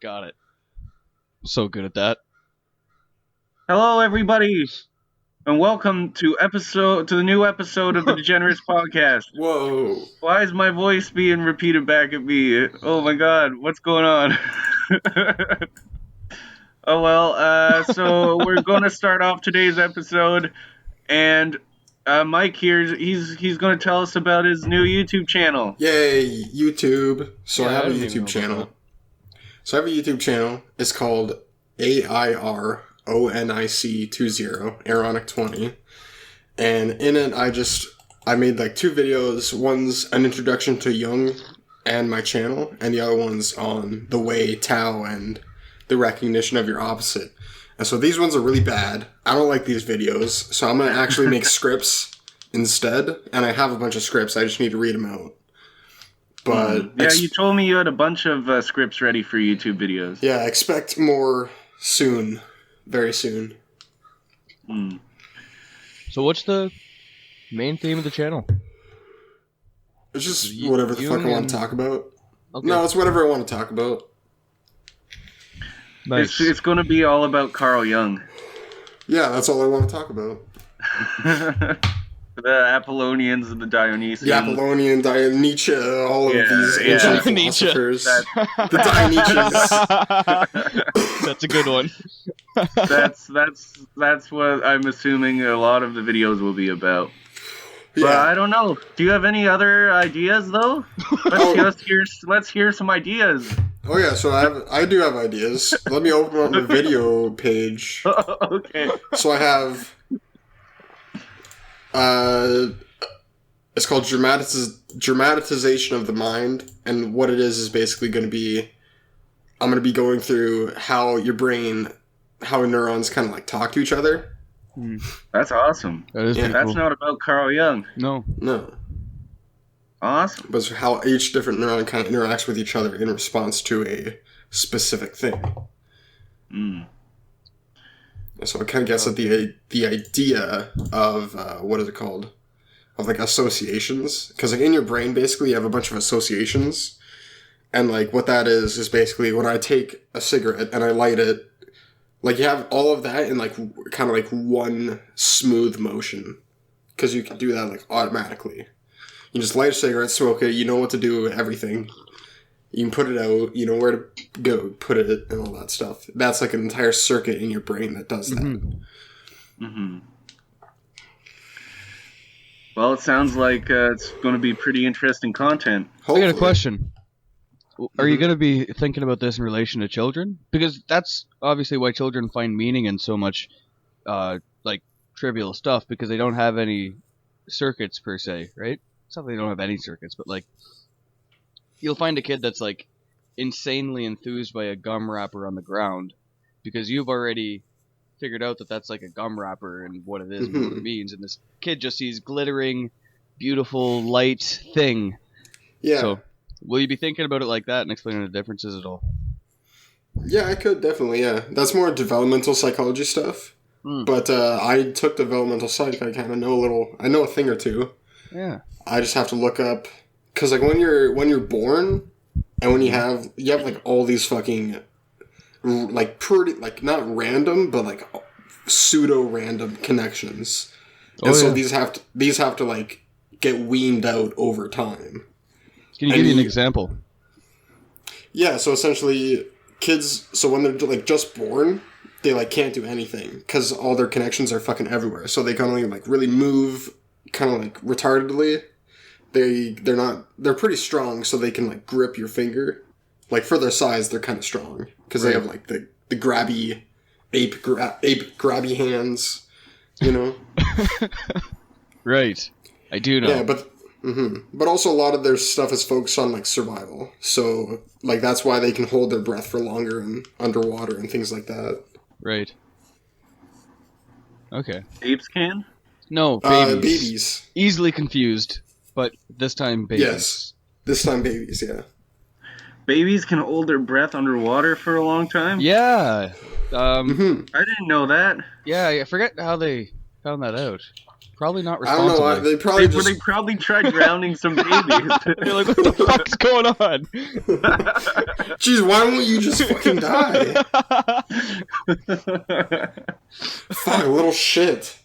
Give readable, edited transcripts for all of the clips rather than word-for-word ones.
Got it. So good at that. Hello, everybody, and welcome to the new episode of the Degenerates podcast. Whoa. Why is my voice being repeated back at me? Oh my God, what's going on? Oh well, so we're going to start off today's episode, and Mike here, he's going to tell us about his new YouTube channel. Yay, YouTube. Yeah, I have I a didn't even know YouTube about channel. that. So I have a YouTube channel. It's called AIRONIC20, Aaronic 20. And in it, I made like two videos. One's an introduction to Jung and my channel, and the other one's on the way, Tao, and the recognition of your opposite. And so these ones are really bad. I don't like these videos, so I'm going to actually make scripts instead. And I have a bunch of scripts. I just need to read them out. But Yeah, you told me you had a bunch of scripts ready for YouTube videos. yeah, expect more soon. Very soon. So what's the main theme of the channel? It's just whatever the fuck I want to talk about. Okay. No, it's whatever I want to talk about. Nice. It's going to be all about Carl Jung. Yeah, that's all I want to talk about. The Apollonians and the Dionysians. The Apollonian, Nietzsche, all of these ancient Nietzsche. philosophers. The Dionysians. That's a good one. That's what I'm assuming a lot of the videos will be about. But Yeah. I don't know. Do you have any other ideas though? Let's hear some ideas. Oh yeah, so I do have ideas. Let me open up the video page. Okay. So I have it's called dramatization of the mind, and what it is basically going to be, I'm going to be going through how your brain, how neurons kind of like talk to each other. That's awesome. That is pretty That's cool. not about Carl Jung. No. No, Awesome. but it's how each different neuron kind of interacts with each other in response to a specific thing. So I kind of guess that the idea of what is it called, of like associations, because like in your brain basically you have a bunch of associations, and like what that is basically when I take a cigarette and I light it, like you have all of that in like kind of like one smooth motion, because you can do that like automatically. You just light a cigarette, smoke it, you know what to do with everything. You can put it out, you know where to go, put it, and all that stuff. That's like an entire circuit in your brain that does that. Well, it sounds like it's going to be pretty interesting content. I got Hopefully. a question. Are you going to be thinking about this in relation to children? Because that's obviously why children find meaning in so much, like, trivial stuff, because they don't have any circuits, per se, right? It's not that they don't have any circuits, but, like, you'll find a kid that's, like, insanely enthused by a gum wrapper on the ground, because you've already figured out that that's, like, a gum wrapper and what it is and what it means, and this kid just sees glittering, beautiful, light thing. Yeah. So, will you be thinking about it like that and explaining the differences at all? Yeah, I could, definitely, yeah. That's more developmental psychology stuff. But I took developmental psych. I kind of know I know a thing or two. Yeah. I just have to look up, because like when you're born, and when you have like all these fucking, like pretty, like not random, but like pseudo random connections. And so these have to like get weaned out over time. Can you give me an example? Yeah, so essentially, kids, so when they're like just born, they like can't do anything because all their connections are fucking everywhere. So they can only like really move kind of like retardedly. They're pretty strong, so they can like grip your finger. Like for their size, they're kind of strong because they have like the grabby ape grabby hands, you know. Right. I do know. Yeah, but also a lot of their stuff is focused on like survival. So like that's why they can hold their breath for longer and underwater and things like that. Right. Okay. Apes can? No, babies. Babies. Easily confused, but this time babies. Yes. This time babies, yeah. Babies can hold their breath underwater for a long time? Yeah. I didn't know that. Yeah, I forget how they found that out. Probably not I don't know. responsibly. They They probably tried drowning some babies. They're like, what the fuck's going on? Jeez, why won't you just fucking die? Fuck, little shit.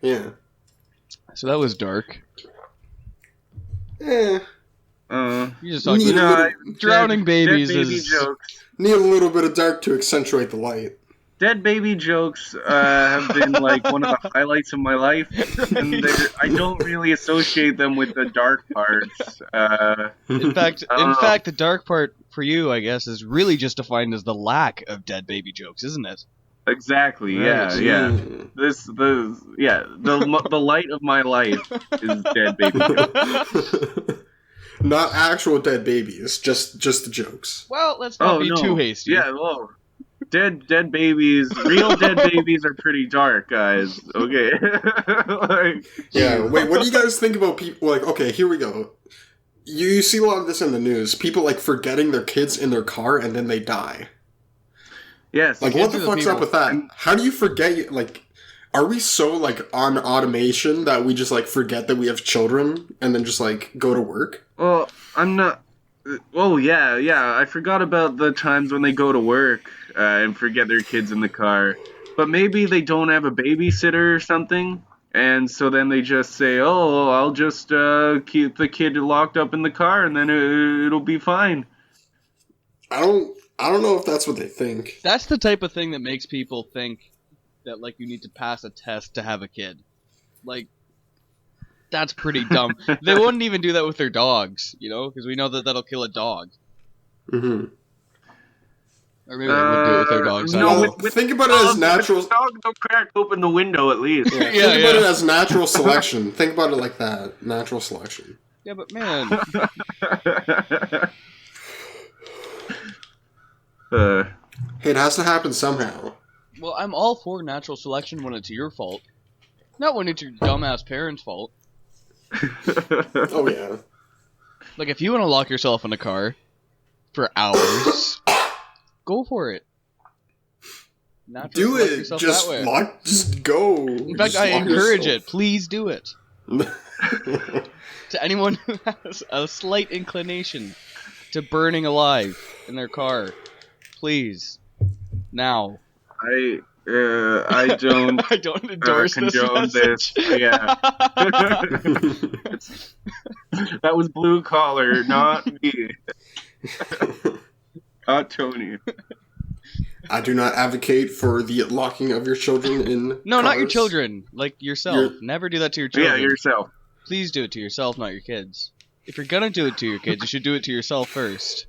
Yeah. So that was dark. Eh. You just talking Need about a drowning babies dead baby is... jokes. Need a little bit of dark to accentuate the light. Dead baby jokes have been like one of the highlights of my life, and I don't really associate them with the dark parts. In fact, the dark part for you, I guess, is really just defined as the lack of dead baby jokes, isn't it? Exactly. Right. Yeah. Mm. The light of my life is dead baby jokes. Not actual dead babies, just the jokes. Well, let's not be too hasty. Yeah. Well. Dead babies, real dead babies are pretty dark, guys. Okay. Yeah, wait, what do you guys think about people, like, okay, here we go. You see a lot of this in the news. People, like, forgetting their kids in their car and then they die. Yes. Like, what the fuck's up with that? How do you forget, like, are we so, like, on automation that we just, like, forget that we have children and then just, like, go to work? Well, I'm not... Oh, yeah, I forgot about the times when they go to work and forget their kids in the car. But maybe they don't have a babysitter or something, and so then they just say, oh, I'll just keep the kid locked up in the car, and then it'll be fine. I don't know if that's what they think. That's the type of thing that makes people think that, like, you need to pass a test to have a kid. Like, that's pretty dumb. They wouldn't even do that with their dogs, you know, because we know that that'll kill a dog. Mm-hmm. Or maybe they would do it with their dogs. I No, don't know. Think about it as natural. Dog, don't crack open the window at least. Yeah, think about it as natural selection. Think about it like that. Natural selection. Yeah, but man, Hey, it has to happen somehow. well, I'm all for natural selection when it's your fault, not when it's your dumbass parents' fault. Oh yeah. Like, if you want to lock yourself in a car for hours, go for it. Naturally Do select it. yourself Just that way. just go. In fact, I encourage it. Please do it. To anyone who has a slight inclination to burning alive in their car, please, now. I don't. I don't endorse condone this. Yeah. That was blue collar, not me. Not Tony. I do not advocate for the locking of your children in No, not your cars. children. Like yourself. Never do that to your Yeah, children. yourself. Please do it to yourself, not your kids. If you're gonna do it to your kids, you should do it to yourself first.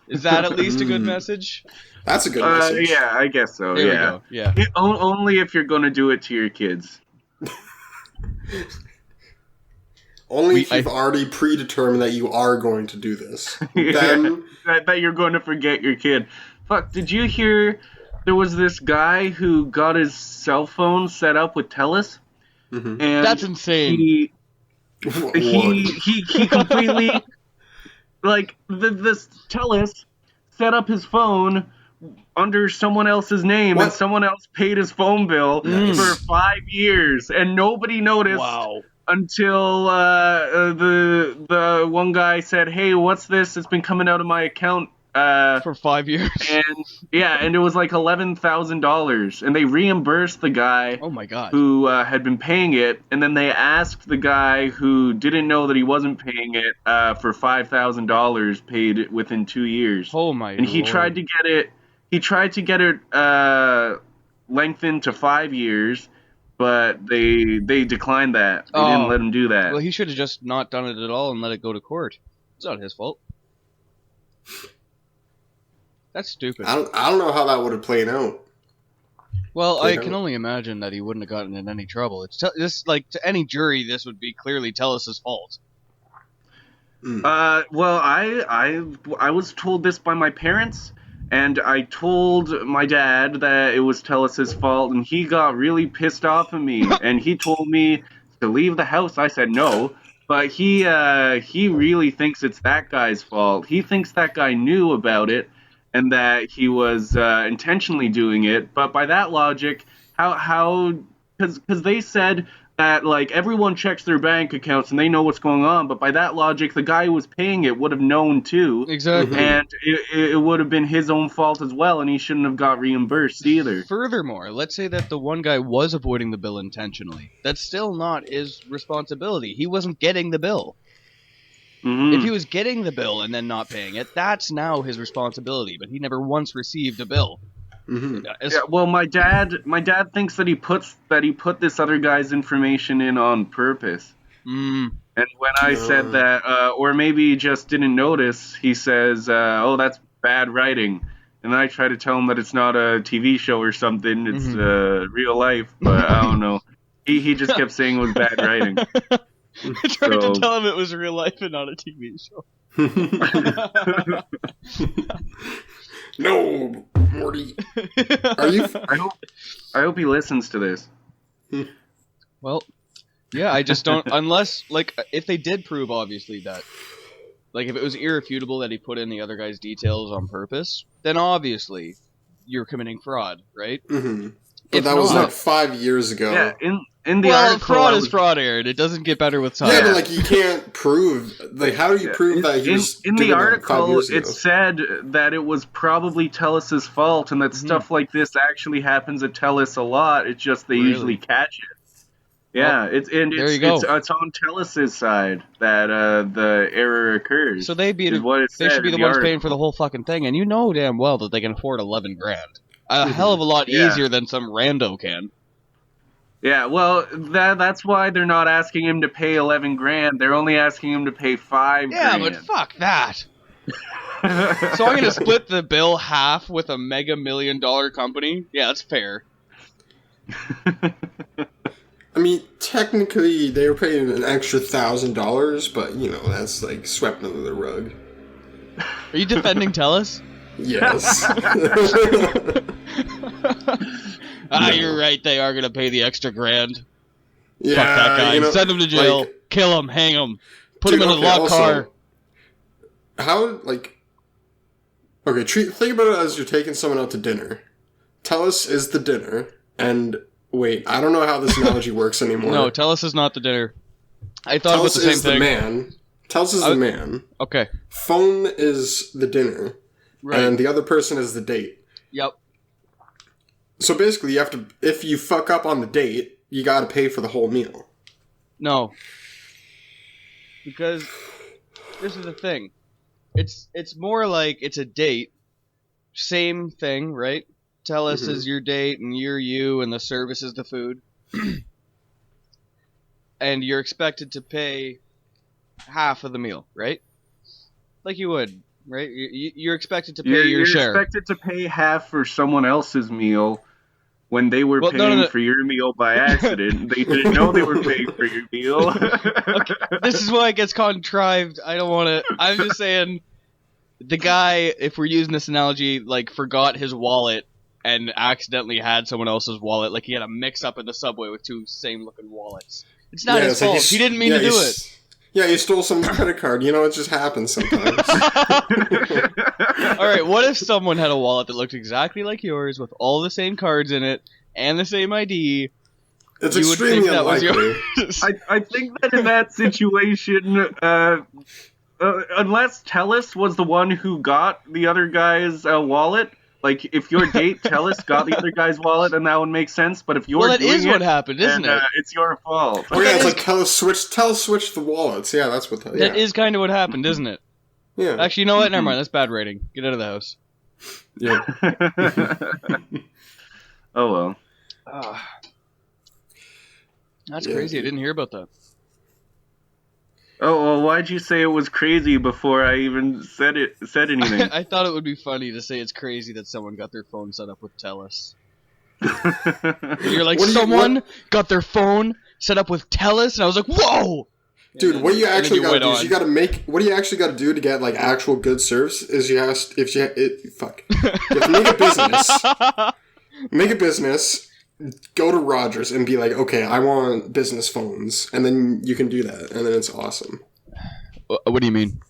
Is that at least a good message? That's a good message. Yeah, I guess so. There yeah. we go. Yeah. Only if you're gonna do it to your kids. Only if you've already predetermined that you are going to do this. Then that you're going to forget your kid. Fuck, did you hear there was this guy who got his cell phone set up with Telus? Mhm. And That's insane. He completely like this Telus set up his phone under someone else's name, What? and someone else paid his phone bill for 5 years, and nobody noticed. Wow. Until the one guy said, "Hey, what's this? It's been coming out of my account For 5 years. and it was like $11,000, and they reimbursed the guy Oh my god. who had been paying it, and then they asked the guy who didn't know that he wasn't paying it for $5,000 paid within 2 years. Oh my And he lord. tried to get it. He tried to get it lengthened to 5 years. But they declined that. They didn't let him do that. Well, he should have just not done it at all and let it go to court. It's not his fault. That's stupid. I don't know how that would have played out. Well, I can only imagine that he wouldn't have gotten in any trouble. It's this like to any jury, this would be clearly Telus' fault. Well, I was told this by my parents, and I told my dad that it was Telus' fault, and he got really pissed off at me, and he told me to leave the house. I said no, but he really thinks it's that guy's fault. He thinks that guy knew about it, and that he was intentionally doing it. But by that logic, how because they said that like everyone checks their bank accounts and they know what's going on, but by that logic, the guy who was paying it would have known too, Exactly. and it would have been his own fault as well, and he shouldn't have got reimbursed either. Furthermore, let's say that the one guy was avoiding the bill intentionally. That's still not his responsibility. He wasn't getting the bill. Mhm. If he was getting the bill and then not paying it, that's now his responsibility. But he never once received a bill. Mm-hmm. Yeah, well, my dad thinks that he put this other guy's information in on purpose. Mm. And when I said that, or maybe he just didn't notice, he says, "Oh, that's bad writing." And I try to tell him that it's not a TV show or something; it's real life. But I don't know. He just kept saying it was bad writing. I tried to tell him it was real life and not a TV show. No, Morty. Are you? I hope he listens to this. Well, yeah, I just don't. Unless, like, if they did prove, obviously, that, like, if it was irrefutable that he put in the other guy's details on purpose, then obviously you're committing fraud, right? Mm-hmm. But If that was not- like 5 years ago. Yeah, in the Well, article, fraud I is was- fraud, Aaron. It doesn't get better with time. Yeah, but like you can't prove. Like, how do you prove that he was in doing the that 5 article? years It ago? said that it was probably Telus's fault, and that stuff like this actually happens at Telus a lot. It's just they Really? usually catch it. Yeah, Well, it's there you go. it's on Telus's side that the error occurs. So they is what it they said should be in the ones article. paying for the whole fucking thing, and you know damn well that they can afford 11 grand. A hell of a lot Yeah. easier than some rando can. Yeah, well, that's why they're not asking him to pay 11 grand. They're only asking him to pay 5 Yeah, grand. but fuck that. So I'm gonna split the bill half with a mega $1 million company? Yeah, that's fair. I mean, technically, they were paying an extra $1,000, but you know that's like swept under the rug. Are you defending Telus? Yes. You're right. They are gonna pay the extra grand. Yeah, Fuck that guy. you know, Send him to jail. like, Kill him. Hang him. Put dude, him in a okay, locked also, car. How like? Okay, think about it as you're taking someone out to dinner. Telus is the dinner, and wait, I don't know how this analogy works anymore. No, Telus is not the dinner. I thought it was Telus the same is the thing. man. Telus is the man. Okay. Phone is the dinner, Right. and the other person is the date. Yep. So basically, you have to. If you fuck up on the date, you got to pay for the whole meal. No. Because this is the thing. It's more like it's a date. Same thing, right? Telus is your date and you're you and the service is the food. And you're expected to pay half of the meal, right? Like you would, right? You're expected to pay your You're share. expected to pay half for someone else's meal when they were Well, no, paying no, no. for your meal by accident. They didn't know they were paying for your meal. This is why it gets contrived. I don't want to. I'm just saying, the guy, if we're using this analogy, like forgot his wallet and accidentally had someone else's wallet. Like he had a mix-up in the subway with two same-looking wallets. It's not his it's like fault. He didn't mean to do it. Yeah, you stole someone's credit card. You know, it just happens sometimes. All right, what if someone had a wallet that looked exactly like yours with all the same cards in it and the same ID? It's You would extremely think that was unlikely. yours. I think that in that situation, unless Telus was the one who got the other guy's wallet, like if your date Telus got the other guy's wallet, then that would make sense. But if you're Well, that doing is what happened, isn't then, it? it's your fault. Oh yeah, that it's is- like Telus switch the wallets. Yeah, that's what. That is kind of what happened, isn't it? Yeah. Actually, you know what? Never mind. That's bad rating. Get out of the house. Yeah. Oh well. That's Yeah. crazy. I didn't hear about that. Oh well, why'd you say it was crazy before I even said anything? I thought it would be funny to say it's crazy that someone got their phone set up with Telus. You're like, What do you- someone got their phone set up with Telus? And I was like, whoa! Dude, And what you then- and then actually gotta went do is on. you gotta make. What you actually gotta do to get like actual good service is you have fuck. You have to make a business. Make a business. Go to Rogers and be like, okay, I want business phones, and then you can do that, and then it's awesome. What do you mean?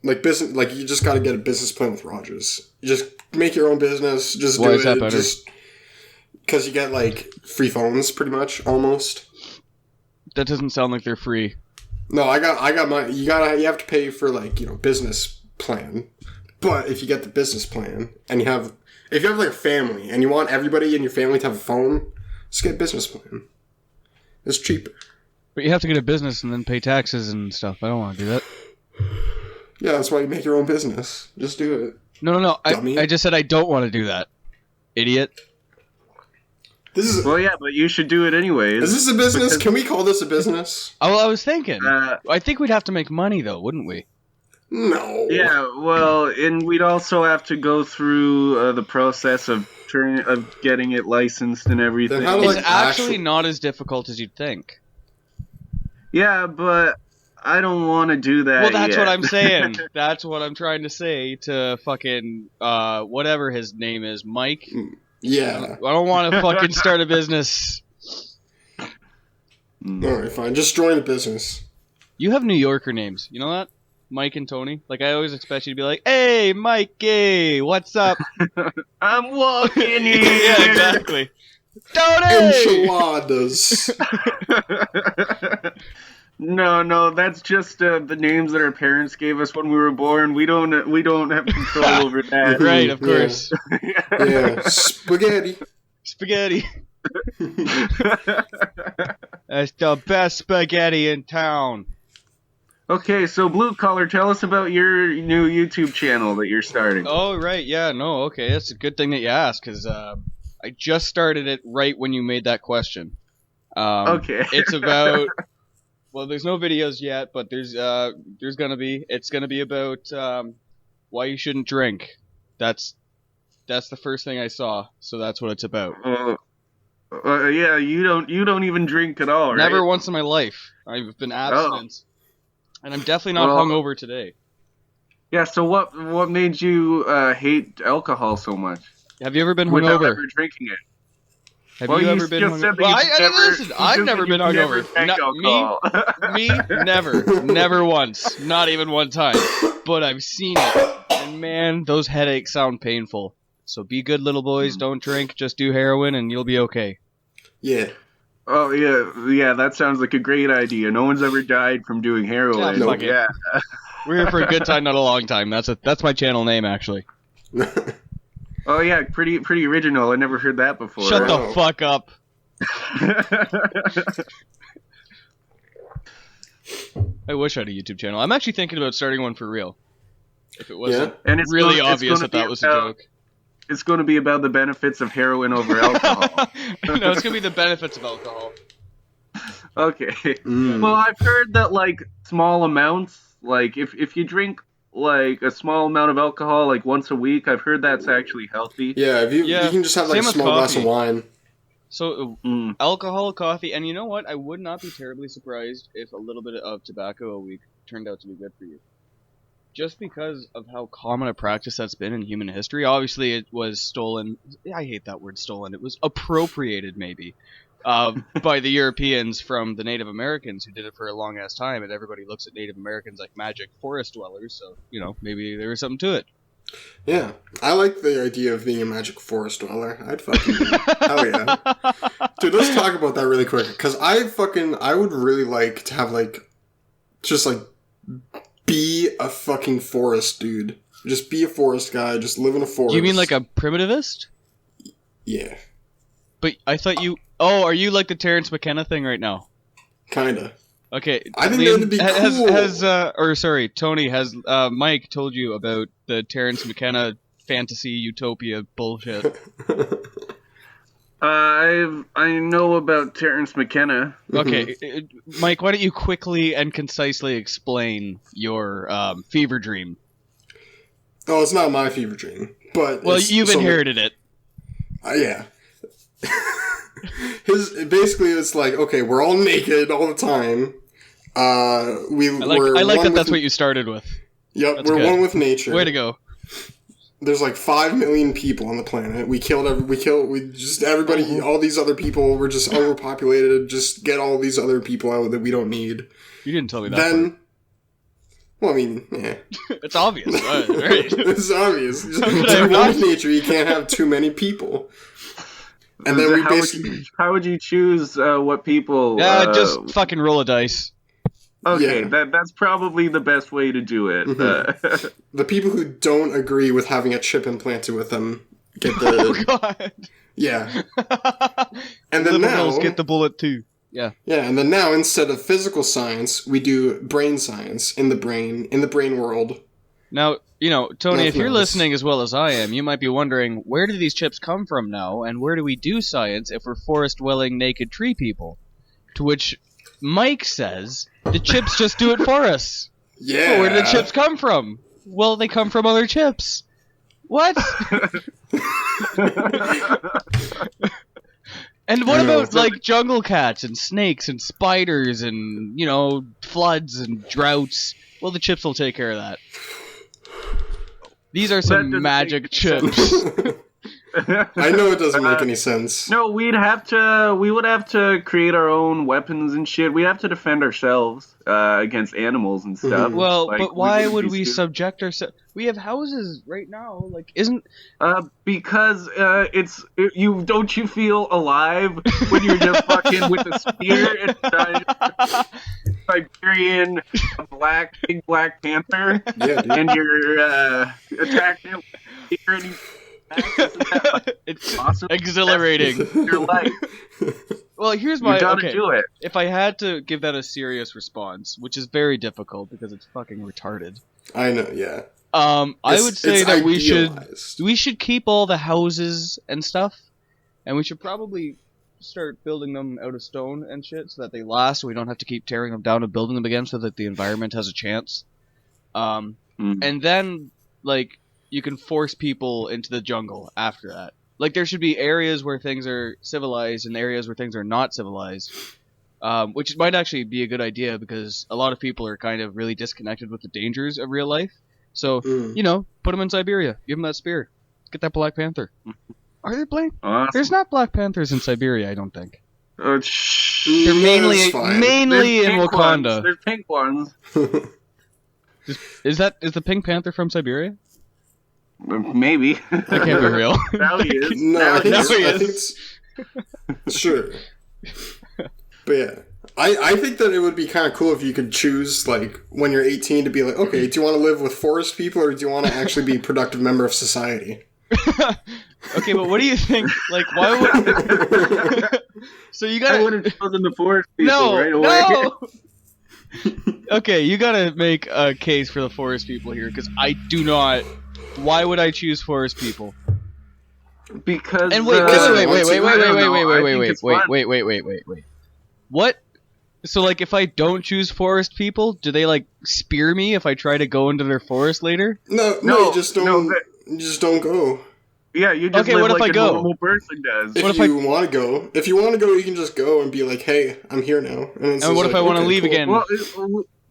Like business, like you just gotta get a business plan with Rogers. You just make your own business. Just Why do is that it. better? Just Because you get, like, free phones, pretty much, almost. That doesn't sound like they're free. No, I got my... You have to pay for, like, business plan. But if you get the business plan, and if you have, like, a family, and you want everybody in your family to have a phone, just get a business plan. It's cheaper. But you have to get a business and then pay taxes and stuff. I don't want to do that. Yeah, that's why you make your own business. Just do it. No. I just said I don't want to do that. Idiot. Well, yeah, but you should do it anyways. Is this a business? Can we call this a business? Oh, well, I was thinking. I think we'd have to make money, though, wouldn't we? No. Yeah, well, and we'd also have to go through the process of getting it licensed and everything. Then how do, It's like, actually not as difficult as you'd think. Yeah, but I don't want to do that. Well, that's yet. what I'm saying. That's what I'm trying to say to fucking whatever his name is, Mike. Yeah. I don't want to fucking start a business. Alright, fine. Just join the business. You have New Yorker names. You know that? Mike and Tony. Like, I always expect you to be like, "Hey, Mikey, what's up?" I'm walking here. Yeah, exactly. Tony! Enchiladas. No, that's just the names that our parents gave us when we were born. We don't have control over that. Right, of course. Yeah. Spaghetti. Spaghetti. That's the best spaghetti in town. Okay, so Blue Collar, tell us about your new YouTube channel that you're starting. Oh, right, yeah, no, okay, that's a good thing that you asked, because I just started it right when you made that question. Okay. It's about... Well, there's no videos yet, but there's gonna be. It's gonna be about why you shouldn't drink. That's the first thing I saw, so that's what it's about. Yeah, you don't even drink at all, right? Never once in my life. I've been abstinent, and I'm definitely not hungover today. Yeah. So what made you hate alcohol so much? Have you ever been Without hungover? ever drinking it. Have you ever been hungover? Well, listen, I've never been hungover. Me, never once. Not even one time. But I've seen it, and man, those headaches sound painful. So be good, little boys. Don't drink. Just do heroin, and you'll be okay. Yeah. Oh yeah. That sounds like a great idea. No one's ever died from doing heroin. Yeah, fuck it. Yeah. We're here for a good time, not a long time. That's my channel name, actually. Oh yeah, pretty original. I never heard that before. Shut the fuck up. I wish I had a YouTube channel. I'm actually thinking about starting one for real. If it wasn't and it's really obvious that was a joke. It's going to be about the benefits of heroin over alcohol. No, it's going to be the benefits of alcohol. Okay. Well, I've heard that, like, small amounts, like, if you drink, like, a small amount of alcohol, like, once a week, I've heard that's actually healthy. Yeah, you can just have, like, a small glass of wine. So, alcohol, coffee, and you know what? I would not be terribly surprised if a little bit of tobacco a week turned out to be good for you. Just because of how common a practice that's been in human history. Obviously, it was stolen. I hate that word stolen. It was appropriated, maybe, by the Europeans from the Native Americans who did it for a long-ass time, and everybody looks at Native Americans like magic forest dwellers, so, maybe there was something to it. Yeah. I like the idea of being a magic forest dweller. I'd fucking... hell yeah. Dude, let's talk about that really quick, because I would really like to have, like, just, like, be a fucking forest dude. Just be a forest guy. Just live in a forest. You mean like a primitivist? Yeah. But I thought you... Oh, are you like the Terrence McKenna thing right now? Kinda. Okay. I think that'd be cool. Tony, has Mike told you about the Terrence McKenna fantasy utopia bullshit? I know about Terrence McKenna. Okay, Mike, why don't you quickly and concisely explain your fever dream? Oh, it's not my fever dream, but you've inherited it. Yeah. Basically, it's like, okay, we're all naked all the time. I like that. That's what you started with. Yep, That's we're good. one with nature. Way to go. There's like 5 million people on the planet. Everybody, all these other people, we're just overpopulated. Just get all these other people out that we don't need. You didn't tell me that. Then, well, I mean, yeah. It's obvious, right? It's obvious. With nature, you can't have too many people. And then we basically... How would you choose what people... just fucking roll a dice. Okay, Yeah. that's probably the best way to do it. Mm-hmm. The people who don't agree with having a chip implanted with them get the... Oh, God. Yeah. And then Liberals now... get the bullet, too. Yeah. Yeah, and then now, instead of physical science, we do brain science in the brain world. Now, Tony, if you're Nothing else. listening as well as I am, you might be wondering, where do these chips come from now, and where do we do science if we're forest-dwelling naked tree people? To which Mike says, the chips just do it for us. Yeah. Well, where do the chips come from? Well, they come from other chips. What? And what about, like, jungle cats and snakes and spiders and, floods and droughts? Well, the chips will take care of that. These are some magic chips. I know it doesn't make any sense. No, we would have to create our own weapons and shit. We'd have to defend ourselves against animals and stuff. Mhm. Well, Like, but why wouldn't would be we stupid. subject ourselves? We have houses right now. Like, isn't... Because don't you feel alive when you're just fucking with a spear and Siberian big black panther Yeah, dude. and you're attacking him with a spear and he's isn't that It's awesome? exhilarating. Your life. Well, here's You my... gotta okay. do it. If I had to give that a serious response, which is very difficult because it's fucking retarded. I know, yeah. I would say it's that idealized. we should keep all the houses and stuff, and we should probably start building them out of stone and shit so that they last. So we don't have to keep tearing them down and building them again, so that the environment has a chance. And then like you can force people into the jungle after that. Like there should be areas where things are civilized and areas where things are not civilized. Which might actually be a good idea because a lot of people are kind of really disconnected with the dangers of real life. So, put them in Siberia. Give them that spear. Get that Black Panther. Are there Awesome. There's not Black Panthers in Siberia, I don't think. They're They're mainly in Wakanda. There's pink ones. Is the Pink Panther from Siberia? Maybe. That can't be real. Now he is. No, Now I think, he it's, is. I think it's... Sure. But yeah. I think that it would be kind of cool if you could choose, like, when you're 18 to be like, okay, do you want to live with forest people or do you want to actually be a productive member of society? Okay, but what do you think? Like, why would... So you gotta... I would have chosen the forest people right away. No! Okay, you gotta make a case for the forest people here, because I do not... Why would I choose forest people? Because And wait. What? So, like, if I don't choose forest people, do they, like, spear me if I try to go into their forest later? No, you just don't. You just don't go. Yeah, you just Okay, live what if like I a go? normal person does. If you want to go, you can just go and be like, "Hey, I'm here now." And what if I want to leave again? Well,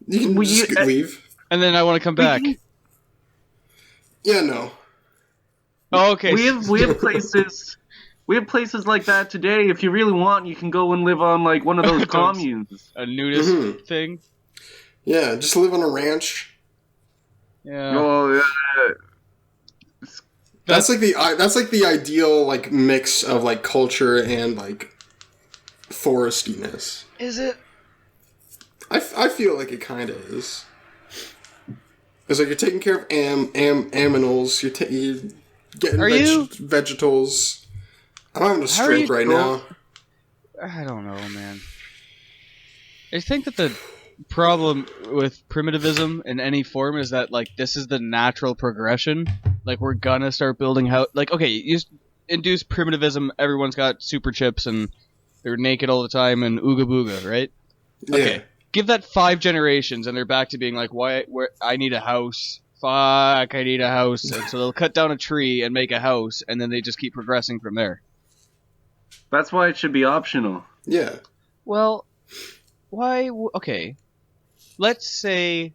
You can just leave. And then I want to come back. Yeah, no. Oh, okay. we have places. We have places like that today. If you really want, you can go and live on like one of those communes. A nudist thing. Yeah, just live on a ranch. Yeah. Well, That's like the ideal like mix of like culture and like forestiness. Is it? I feel like it kind of is. It's like you're taking care of aminals. You're getting vegetables. I'm having a stroke right now. I don't know, man. I think that the problem with primitivism in any form is that, like, this is the natural progression. Like, we're gonna start building like, okay, you induce primitivism, everyone's got super chips and they're naked all the time and ooga booga, right? Yeah. Okay, give that 5 generations and they're back to being like, I need a house. Fuck, I need a house. And so they'll cut down a tree and make a house, and then they just keep progressing from there. that's why it should be optional. Yeah. Well, why? Okay, let's say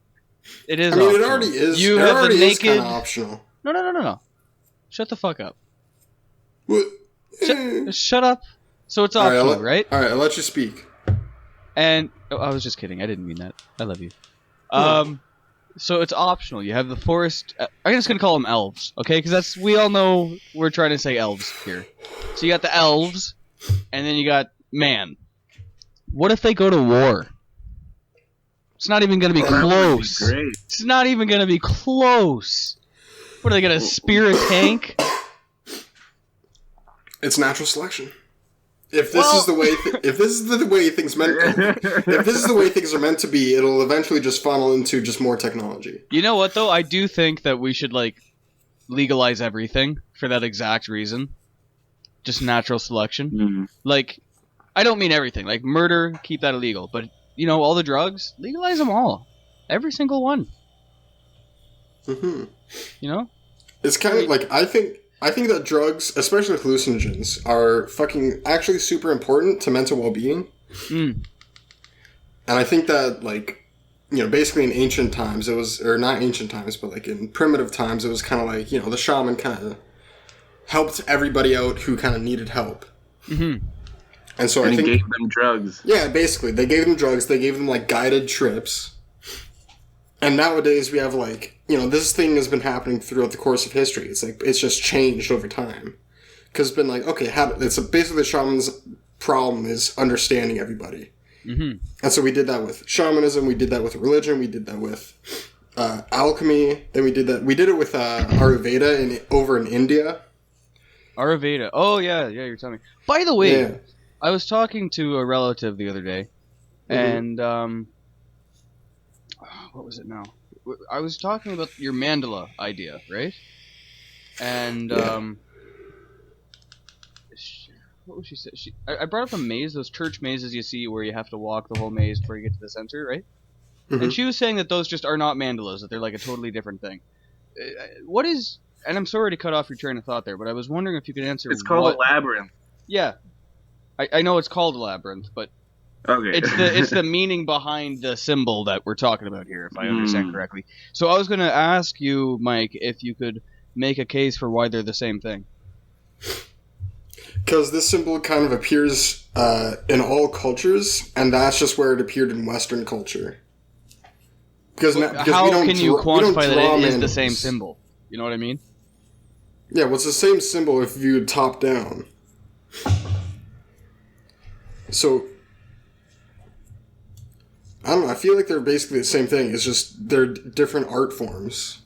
it is. I mean, optional. it already is. You it have already the is kind naked. of optional. No. Shut the fuck up. What? Shut up. So it's optional, right? All right, I'll let you speak. And I was just kidding. I didn't mean that. I love you. No. So it's optional. You have the forest. I'm just gonna call them elves, okay? Because we all know we're trying to say elves here. So you got the elves, and then you got man. What if they go to war? It's not even gonna be close. That would be great. It's not even gonna be close. What are they gonna spear a tank? It's natural selection. If this is the way, if this is the way things if this is the way things are meant to be, it'll eventually just funnel into just more technology. You know what though? I do think that we should legalize everything for that exact reason. Just natural selection. Mm. Like, I don't mean everything. Like murder, keep that illegal. But all the drugs, legalize them all, every single one. Mm-hmm. It's kind of like I think that drugs, especially hallucinogens, are fucking actually super important to mental well-being. Mm. And I think that, basically in ancient times, it was, or not ancient times, but in primitive times, it was kind of like, the shaman kind of helped everybody out who kind of needed help. Mm-hmm. And so and I think... he gave them drugs. Yeah, basically. They gave them drugs, they gave them, guided trips. And nowadays we have this thing has been happening throughout the course of history. It's just changed over time. Because it's been basically the shaman's problem is understanding everybody. Mm-hmm. And so we did that with shamanism, we did that with religion, we did that with alchemy, then we did it with Ayurveda over in India. Ayurveda. Oh, yeah, you're telling me. By the way, I was talking to a relative the other day, and, what was it now? I was talking about your mandala idea, right? And, what was she say? I brought up a maze, those church mazes you see where you have to walk the whole maze before you get to the center, right? Mm-hmm. And she was saying that those just are not mandalas, that they're a totally different thing. What is... And I'm sorry to cut off your train of thought there, but I was wondering if you could answer... It's called a labyrinth. Yeah. I know it's called a labyrinth, but... Okay. It's the meaning behind the symbol that we're talking about here, if I understand correctly. So I was going to ask you, Mike, if you could make a case for why they're the same thing. Because this symbol kind of appears in all cultures, and that's just where it appeared in Western culture. Because how can you quantify that it is the same symbol? You know what I mean? Yeah, well, it's the same symbol if viewed top down. So... I don't know, I feel like they're basically the same thing. It's just they're different art forms.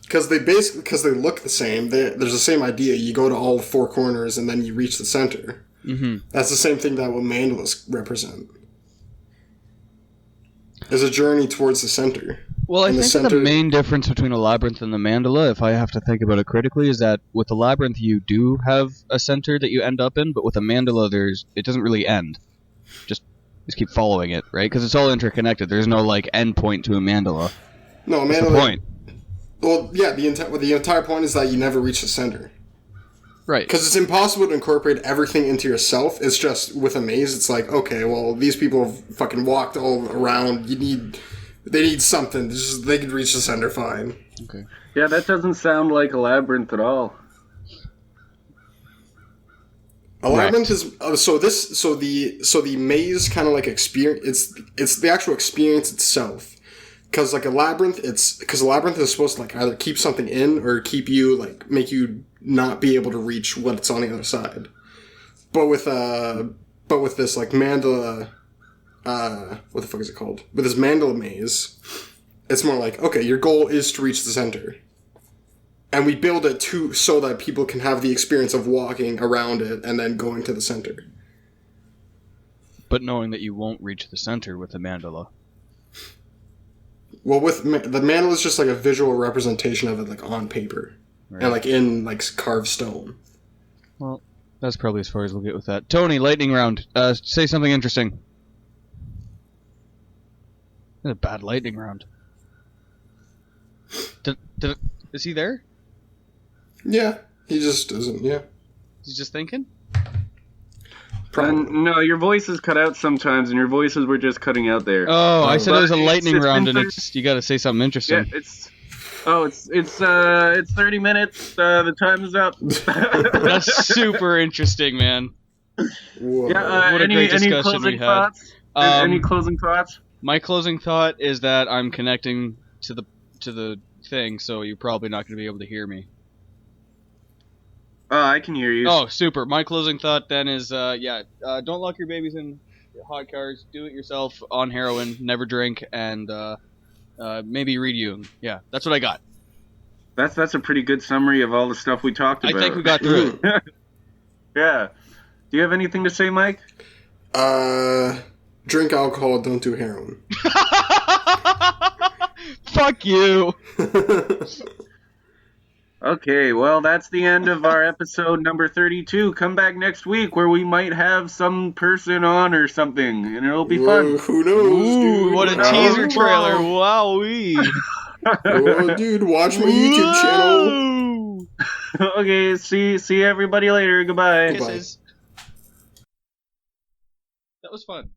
Because they look the same. There's the same idea. You go to all four corners and then you reach the center. Mm-hmm. That's the same thing that what mandalas represent. There's a journey towards the center. Well, I think the main difference between a labyrinth and the mandala, if I have to think about it critically, is that with the labyrinth you do have a center that you end up in, but with a mandala it doesn't really end. Just keep following it, right? Because it's all interconnected. There's no end point to a mandala. No, a mandala. What's the point? Well, yeah, the entire point is that you never reach the center. Right. Because it's impossible to incorporate everything into yourself. It's just with a maze. It's like, okay, well, these people have fucking walked all around. They need something. They could reach the center fine. Okay. Yeah, that doesn't sound like a labyrinth at all. A labyrinth is the maze kind of experience. It's the actual experience itself, because a labyrinth is supposed to either keep something in or keep you make you not be able to reach what's on the other side. But with this mandala, what the fuck is it called? With this mandala maze, it's more okay, your goal is to reach the center. And we build it so that people can have the experience of walking around it and then going to the center. But knowing that you won't reach the center with the mandala. Well, with the mandala is just a visual representation of it on paper. Right. And in carved stone. Well, that's probably as far as we'll get with that. Tony, lightning round. Say something interesting. That's a bad lightning round. Is he there? Yeah, he just isn't, yeah. He's just thinking? No, your voice is cut out sometimes, and your voices were just cutting out there. Oh, I said it was a lightning round, and you gotta say something interesting. Yeah, it's 30 minutes, the time is up. That's super interesting, man. Whoa. Yeah, what a great discussion we had. Thoughts? Any closing thoughts? My closing thought is that I'm connecting to the thing, so you're probably not going to be able to hear me. I can hear you. Oh, super. My closing thought then is, don't lock your babies in hot cars. Do it yourself on heroin. Never drink, and maybe read Jung. Yeah, that's what I got. That's a pretty good summary of all the stuff we talked about. I think we got through it. Yeah. Do you have anything to say, Mike? Drink alcohol, don't do heroin. Fuck you. Okay, well, that's the end of our episode number 32. Come back next week where we might have some person on or something, and it'll be fun. Who knows, dude? What a teaser trailer. Wowee. Oh, dude, watch my YouTube channel. Okay, see everybody later. Goodbye. Kisses. That was fun.